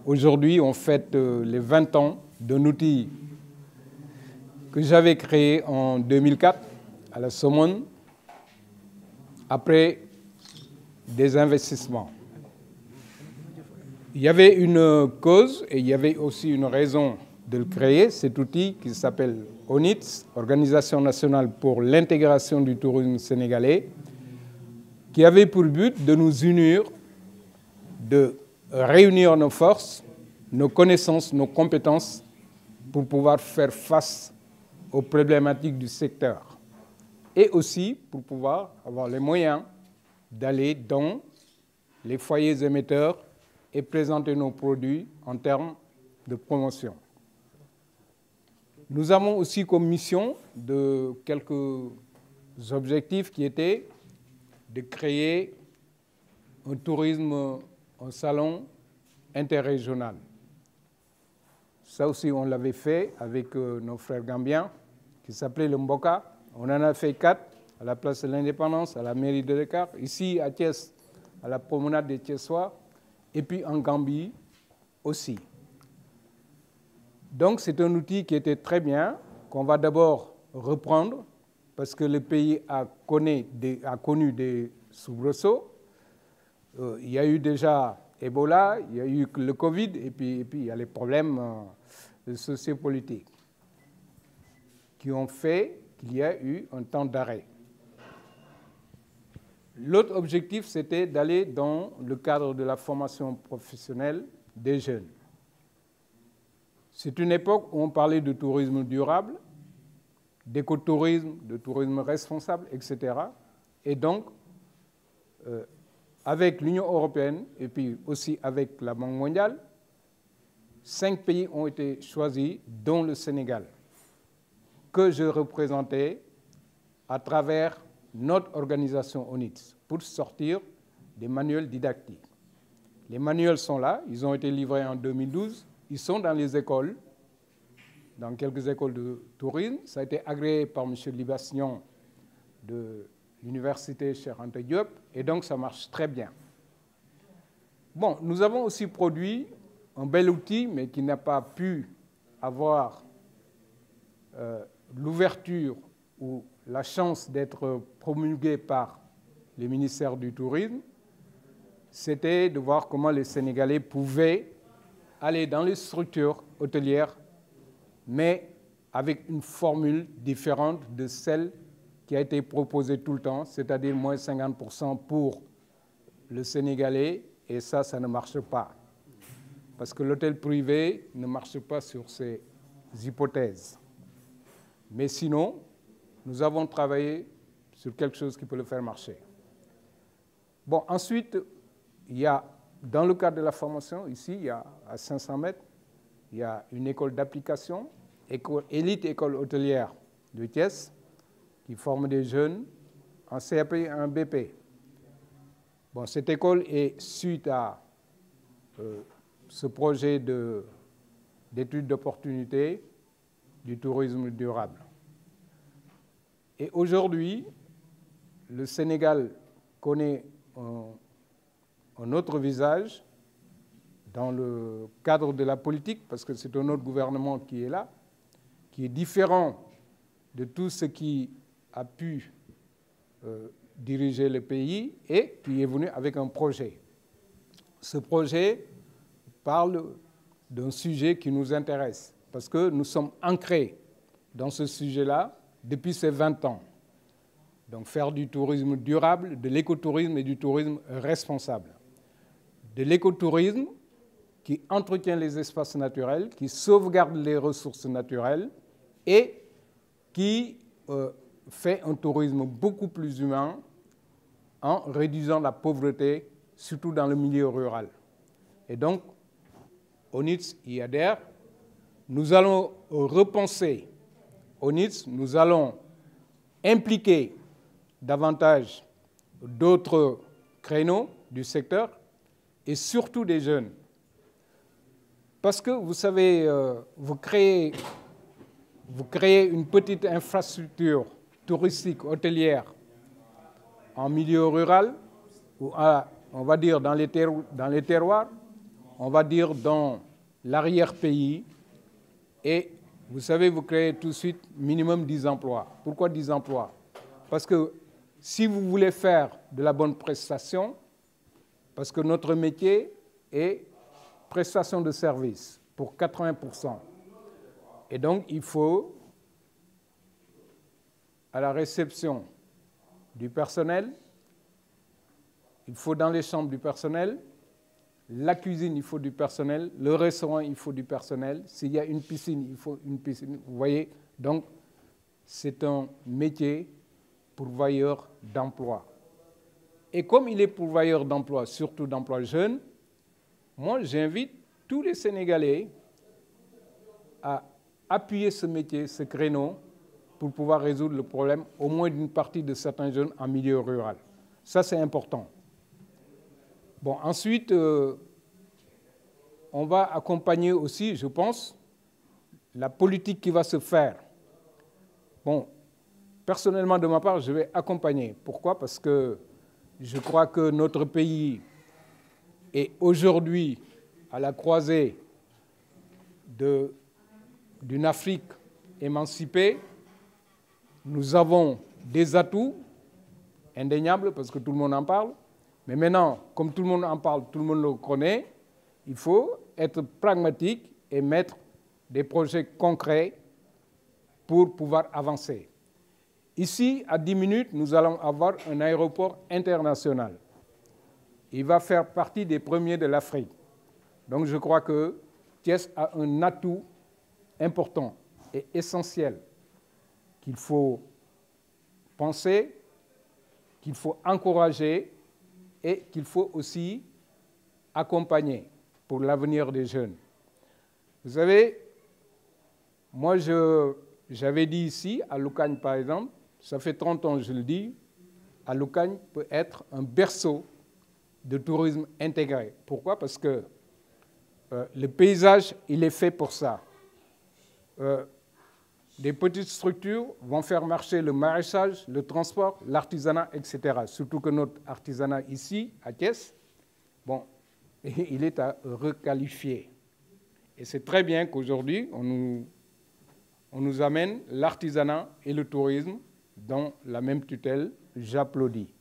Aujourd'hui, on fête les 20 ans d'un outil que j'avais créé en 2004 à la Somone, après des investissements. Il y avait une cause et il y avait aussi une raison de le créer, cet outil qui s'appelle ONITS, Organisation nationale pour l'intégration du tourisme sénégalais, qui avait pour but de nous unir, de réunir nos forces, nos connaissances, nos compétences pour pouvoir faire face aux problématiques du secteur et aussi pour pouvoir avoir les moyens d'aller dans les foyers émetteurs et présenter nos produits en termes de promotion. Nous avons aussi comme mission de quelques objectifs qui étaient de créer un tourisme, un salon interrégional. Ça aussi, on l'avait fait avec nos frères gambiens, qui s'appelait le Mboka. On en a fait 4 à la place de l'Indépendance, à la mairie de Dakar, ici à Thiès, à la promenade des Thiessois, et puis en Gambie aussi. Donc c'est un outil qui était très bien, qu'on va d'abord reprendre, parce que le pays a connu des soubresauts. Il y a eu déjà Ebola, il y a eu le Covid, et puis il y a les problèmes sociopolitiques qui ont fait qu'il y a eu un temps d'arrêt. L'autre objectif, c'était d'aller dans le cadre de la formation professionnelle des jeunes. C'est une époque où on parlait de tourisme durable, d'écotourisme, de tourisme responsable, etc. Et donc, avec l'Union européenne et puis aussi avec la Banque mondiale, 5 pays ont été choisis, dont le Sénégal, que je représentais à travers notre organisation ONITS pour sortir des manuels didactiques. Les manuels sont là, ils ont été livrés en 2012, ils sont dans les écoles, dans quelques écoles de tourisme. Ça a été agréé par M. Libassian de l'université Cheikh Anta Diop, et donc ça marche très bien. Bon, nous avons aussi produit un bel outil, mais qui n'a pas pu avoir l'ouverture ou la chance d'être promulgué par le ministère du Tourisme. C'était de voir comment les Sénégalais pouvaient aller dans les structures hôtelières, mais avec une formule différente de celle qui a été proposée tout le temps, c'est-à-dire moins 50% pour le Sénégalais, et ça ne marche pas. Parce que l'hôtel privé ne marche pas sur ces hypothèses. Mais sinon, nous avons travaillé sur quelque chose qui peut le faire marcher. Bon, ensuite, il y a, dans le cadre de la formation, ici, il y a à 500 mètres, il y a une école d'application, élite école hôtelière de Thiès, qui forme des jeunes en CAP et en BP. Bon, cette école est suite à ce projet d'études d'opportunité du tourisme durable. Et aujourd'hui, le Sénégal connaît un autre visage dans le cadre de la politique, parce que c'est un autre gouvernement qui est là, qui est différent de tout ce qui a pu diriger le pays et qui est venu avec un projet. Ce projet parle d'un sujet qui nous intéresse, parce que nous sommes ancrés dans ce sujet-là depuis ces 20 ans. Donc faire du tourisme durable, de l'écotourisme et du tourisme responsable. De l'écotourisme qui entretient les espaces naturels, qui sauvegarde les ressources naturelles et qui fait un tourisme beaucoup plus humain en réduisant la pauvreté, surtout dans le milieu rural. Et donc, ONITS y adhère. Nous allons repenser ONITS, nous allons impliquer davantage d'autres créneaux du secteur et surtout des jeunes. Parce que, vous savez, vous créez une petite infrastructure touristique hôtelière en milieu rural, ou on va dire dans les terroirs, on va dire, dans l'arrière-pays. Et vous savez, vous créez tout de suite minimum 10 emplois. Pourquoi 10 emplois? Parce que si vous voulez faire de la bonne prestation, parce que notre métier est prestation de service pour 80%. Et donc, il faut, à la réception du personnel, il faut dans les chambres du personnel, la cuisine, il faut du personnel, le restaurant, il faut du personnel, s'il y a une piscine, il faut une piscine. Vous voyez, donc, c'est un métier pourvoyeur d'emploi. Et comme il est pourvoyeur d'emploi, surtout d'emplois jeunes, moi, j'invite tous les Sénégalais à appuyer ce métier, ce créneau, pour pouvoir résoudre le problème, au moins d'une partie de certains jeunes en milieu rural. Ça, c'est important. Bon, ensuite, on va accompagner aussi, je pense, la politique qui va se faire. Bon, personnellement, de ma part, je vais accompagner. Pourquoi? Parce que je crois que notre pays est aujourd'hui à la croisée d'une Afrique émancipée. Nous avons des atouts indéniables parce que tout le monde en parle. Mais maintenant, comme tout le monde en parle, tout le monde le connaît, il faut être pragmatique et mettre des projets concrets pour pouvoir avancer. Ici, à 10 minutes, nous allons avoir un aéroport international. Il va faire partie des premiers de l'Afrique. Donc je crois que Thiès a un atout important et essentiel qu'il faut penser, qu'il faut encourager et qu'il faut aussi accompagner pour l'avenir des jeunes. Vous savez, moi j'avais dit ici, à Loucagne par exemple, ça fait 30 ans que je le dis, à Loucagne peut être un berceau de tourisme intégré. Pourquoi? Parce que le paysage, il est fait pour ça. Des petites structures vont faire marcher le maraîchage, le transport, l'artisanat, etc. Surtout que notre artisanat ici, à Thiès, bon, il est à requalifier. Et c'est très bien qu'aujourd'hui, on nous amène l'artisanat et le tourisme dans la même tutelle. J'applaudis.